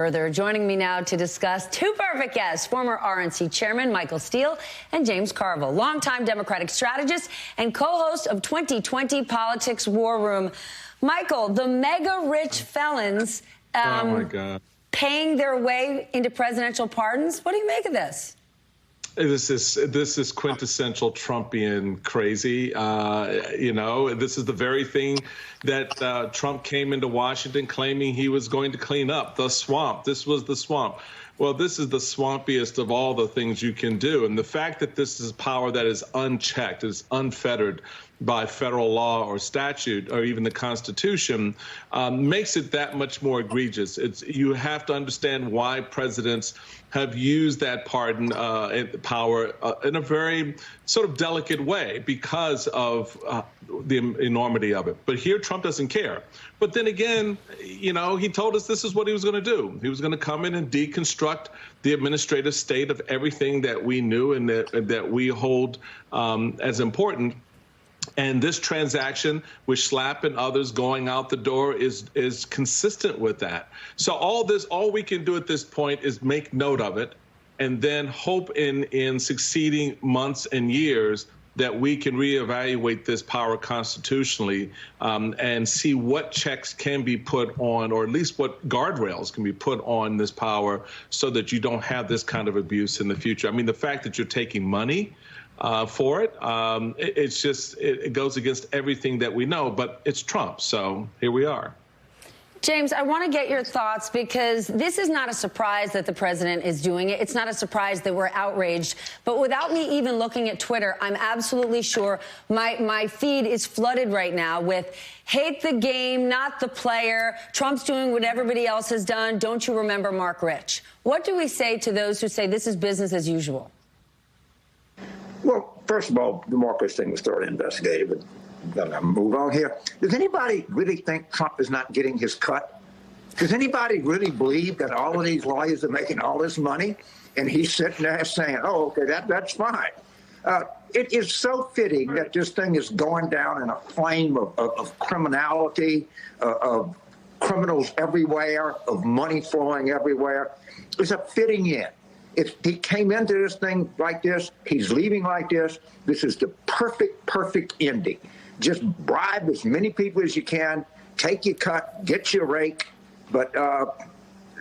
Further, joining me now to discuss two perfect guests, former RNC chairman Michael Steele and James Carville, longtime Democratic strategist and co-host of 2020 Politics War Room. Michael, the mega-rich felons oh my God. Paying their way into presidential pardons. What do you make of this? This is quintessential Trumpian crazy. This is the very thing that Trump came into Washington claiming he was going to clean up, the swamp. This was the swamp. Well, this is the swampiest of all the things you can do. And the fact that this is power that is unchecked, is unfettered by federal law or statute or even the Constitution makes it that much more egregious. You have to understand why presidents have used that pardon power in a very sort of delicate way because of the enormity of it. But here, Trump doesn't care. But then again, he told us this is what he was going to do. He was going to come in and deconstruct the administrative state of everything that we knew and that we hold as important. And this transaction with Schlapp and others going out the door is consistent with that. So all we can do at this point is make note of it and then hope in succeeding months and years that we can reevaluate this power constitutionally and see what checks can be put on, or at least what guardrails can be put on this power so that you don't have this kind of abuse in the future. I mean, the fact that you're taking money for it, it goes against everything that we know, but it's Trump. So here we are. James, I want to get your thoughts because this is not a surprise that the president is doing it. It's not a surprise that we're outraged. But without me even looking at Twitter, I'm absolutely sure my feed is flooded right now with hate the game, not the player. Trump's doing what everybody else has done. Don't you remember Mark Rich? What do we say to those who say this is business as usual? Well, first of all, the Marcus thing was thoroughly investigated, but gonna move on here. Does anybody really think Trump is not getting his cut? Does anybody really believe that all of these lawyers are making all this money and he's sitting there saying, oh, okay, that's fine? It is so fitting that this thing is going down in a flame of criminality, of criminals everywhere, of money flowing everywhere. It's a fitting end. If he came into this thing like this, he's leaving like this. This is the perfect ending. Just bribe as many people as you can, take your cut, get your rake. But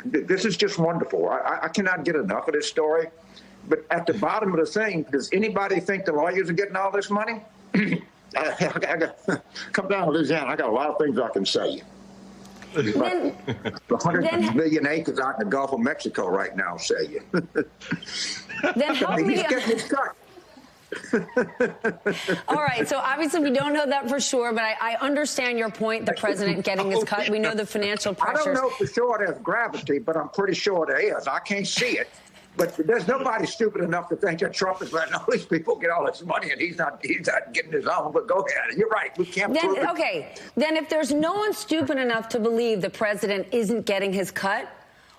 this is just wonderful. I cannot get enough of this story. But at the bottom of the thing, does anybody think the lawyers are getting all this money? Come down to Louisiana. I got a lot of things I can say you. The 100 million acres out in the Gulf of Mexico right now, say you. Then help me. He's getting his cut. All right, so obviously we don't know that for sure, but I understand your point, the president getting his cut. We know the financial pressures. I don't know for sure there's gravity, but I'm pretty sure there is. I can't see it. But there's nobody stupid enough to think that Trump is letting all these people get all this money and he's not getting his own. But go ahead. You're right. We can't prove it. Okay, then if there's no one stupid enough to believe the president isn't getting his cut,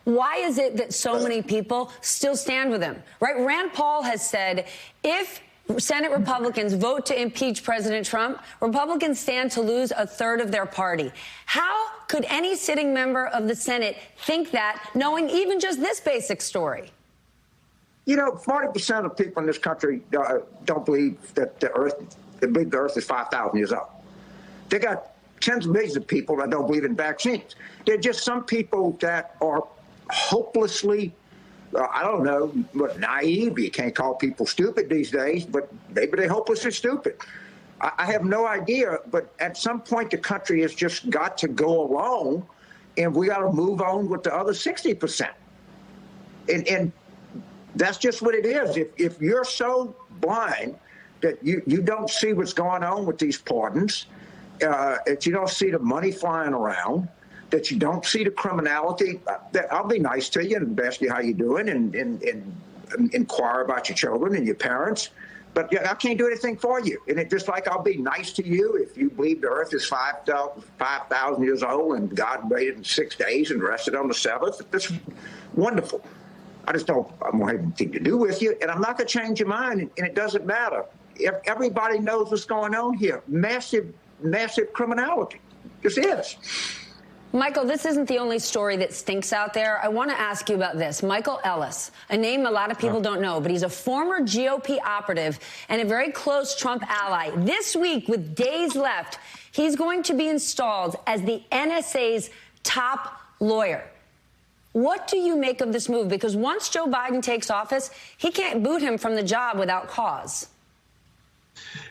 why is it that so many people still stand with him? Right? Rand Paul has said if Senate Republicans vote to impeach President Trump, Republicans stand to lose a third of their party. How could any sitting member of the Senate think that, knowing even just this basic story? 40% of people in this country don't believe that the Earth is 5,000 years old. They got tens of millions of people that don't believe in vaccines. There are just some people that are hopelessly, I don't know, but naive. You can't call people stupid these days, but maybe they're hopelessly stupid. I have no idea, but at some point the country has just got to go along, and we got to move on with the other 60%. And that's just what it is. If you're so blind that you don't see what's going on with these pardons, that you don't see the money flying around, that you don't see the criminality, that I'll be nice to you and ask you how you're doing and inquire about your children and your parents. But I can't do anything for you. And it's just like I'll be nice to you if you believe the earth is 5,000 years old and God made it in 6 days and rested on the seventh. That's wonderful. I don't have anything to do with you, and I'm not going to change your mind, and it doesn't matter. Everybody knows what's going on here. Massive criminality. This is. Michael, this isn't the only story that stinks out there. I want to ask you about this. Michael Ellis, a name a lot of people don't know, but he's a former GOP operative and a very close Trump ally. This week, with days left, he's going to be installed as the NSA's top lawyer. What do you make of this move? Because once Joe Biden takes office, he can't boot him from the job without cause.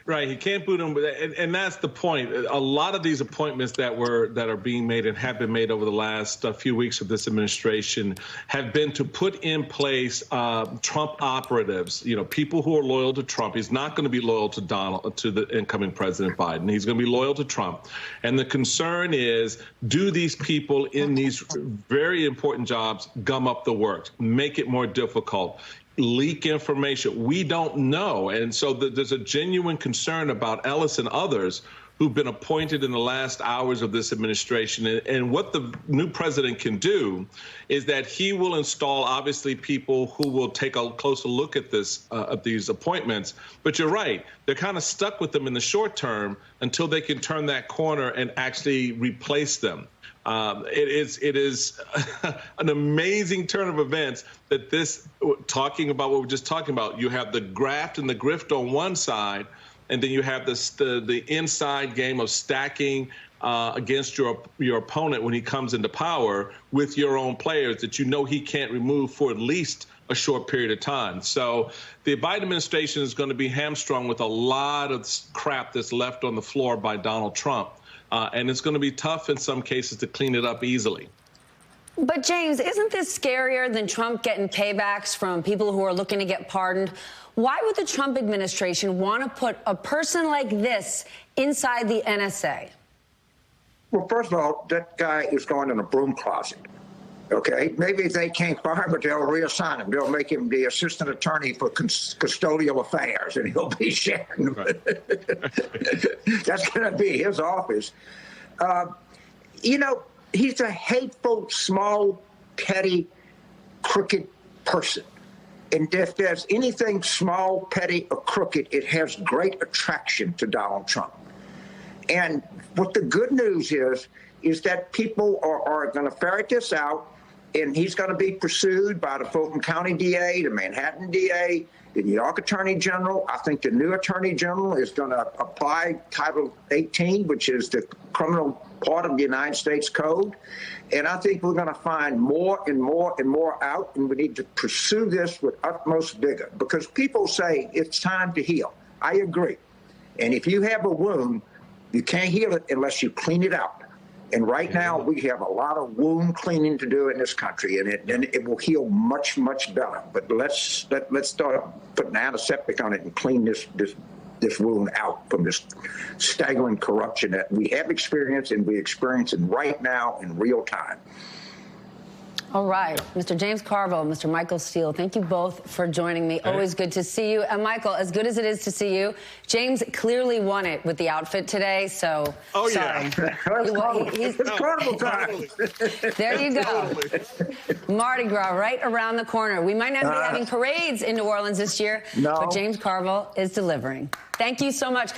Right, he can't boot him, and that's the point. A lot of these appointments that are being made and have been made over the last few weeks of this administration have been to put in place Trump operatives. You know, people who are loyal to Trump. He's not going to be loyal to the incoming President Biden. He's going to be loyal to Trump. And the concern is, do these people in these very important jobs gum up the works, make it more difficult, leak information? We don't know. And so there's a genuine concern about Ellis and others who've been appointed in the last hours of this administration. And what the new president can do is that he will install, obviously, people who will take a closer look at these appointments. But you're right, they're kind of stuck with them in the short term until they can turn that corner and actually replace them. It is an amazing turn of events that talking about what we're just talking about, you have the graft and the grift on one side, and then you have the inside game of stacking against your opponent when he comes into power with your own players that you know he can't remove for at least a short period of time. So the Biden administration is going to be hamstrung with a lot of crap that's left on the floor by Donald Trump. And it's going to be tough in some cases to clean it up easily. But, James, isn't this scarier than Trump getting paybacks from people who are looking to get pardoned? Why would the Trump administration want to put a person like this inside the NSA? Well, first of all, that guy is going in a broom closet. Okay, maybe if they can't fire him, but they'll reassign him. They'll make him the assistant attorney for custodial affairs, and he'll be sharing. Right. That's going to be his office. You know, he's a hateful, small, petty, crooked person. And if there's anything small, petty, or crooked, it has great attraction to Donald Trump. And what the good news is that people are going to ferret this out. And he's going to be pursued by the Fulton County DA, the Manhattan DA, the New York Attorney General. I think the new Attorney General is going to apply Title 18, which is the criminal part of the United States Code. And I think we're going to find more and more and more out, and we need to pursue this with utmost vigor. Because people say it's time to heal. I agree. And if you have a wound, you can't heal it unless you clean it out. And right now, we have a lot of wound cleaning to do in this country, and it will heal much, much better. But let's start putting antiseptic on it and clean this wound out from this staggering corruption that we have experienced and we're experiencing right now in real time. All right. Mr. James Carville, Mr. Michael Steele, thank you both for joining me. Always good to see you. And Michael, as good as it is to see you, James clearly won it with the outfit today, so sorry. Yeah. It's carnival time. There you go. Mardi Gras right around the corner. We might not be having parades in New Orleans this year, but James Carville is delivering. Thank you so much.